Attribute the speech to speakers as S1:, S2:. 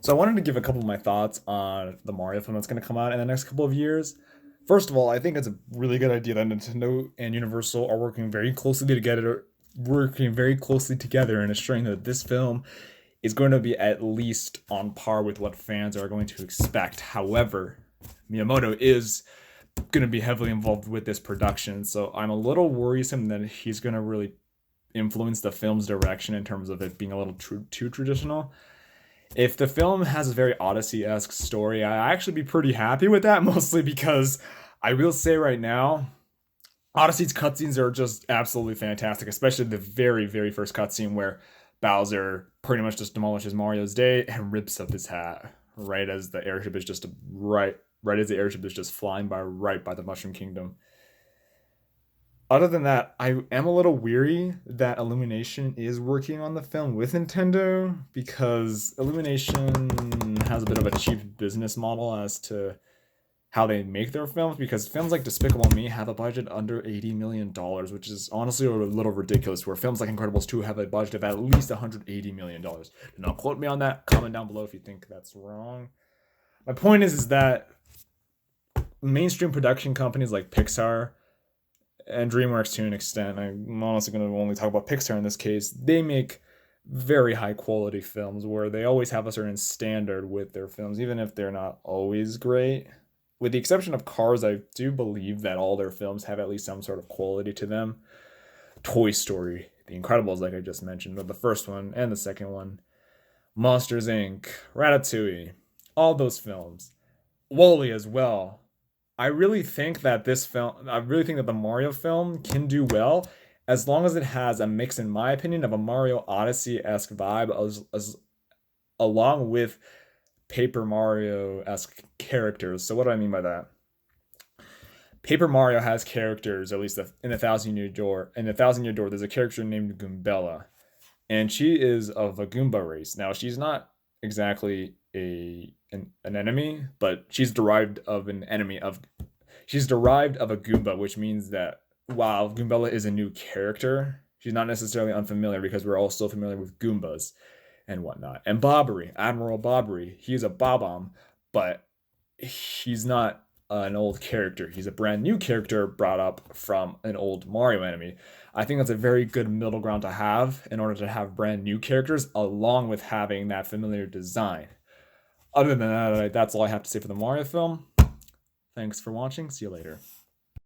S1: So I wanted to give a couple of my thoughts on the Mario film that's going to come out in the next couple of years. First of all, I think it's a really good idea that Nintendo and Universal are working very closely together and ensuring that this film is going to be at least on par with what fans are going to expect. However, Miyamoto is going to be heavily involved with this production, so I'm a little worrisome that he's going to really influence the film's direction in terms of it being a little too traditional. If the film has a very Odyssey-esque story, I actually be pretty happy with that, mostly because I will say right now, Odyssey's cutscenes are just absolutely fantastic, especially the very, very first cutscene where Bowser pretty much just demolishes Mario's day and rips up his hat right as the airship is just flying by right by the Mushroom Kingdom. Other than that, I am a little weary that Illumination is working on the film with Nintendo because Illumination has a bit of a cheap business model as to how they make their films because films like Despicable Me have a budget under $80 million, which is honestly a little ridiculous, where films like Incredibles 2 have a budget of at least $180 million. Do not quote me on that. Comment down below if you think that's wrong. My point is that mainstream production companies like Pixar and DreamWorks to an extent, I'm honestly going to only talk about Pixar in this case, they make very high quality films where they always have a certain standard with their films, even if they're not always great. With the exception of Cars, I do believe that all their films have at least some sort of quality to them. Toy Story, The Incredibles, like I just mentioned, but the first one and the second one, Monsters Inc., Ratatouille, all those films, Wally as well. I really think that the Mario film can do well as long as it has a mix, in my opinion, of a Mario Odyssey esque vibe, along with Paper Mario esque characters. So, what do I mean by that? Paper Mario has characters, at least in the Thousand Year Door. In the Thousand Year Door, there's a character named Goombella, and she is of a Goomba race. Now, she's not exactly an enemy, but she's derived of a Goomba, which means that while Goombella is a new character, she's not necessarily unfamiliar because we're all still familiar with Goombas and whatnot. And Bobbery, Admiral Bobbery, he's a Bob-omb, but he's not an old character. He's a brand new character brought up from an old Mario enemy. I think that's a very good middle ground to have in order to have brand new characters along with having that familiar design. Other than that, that's all I have to say for the Mario film. Thanks for watching. See you later.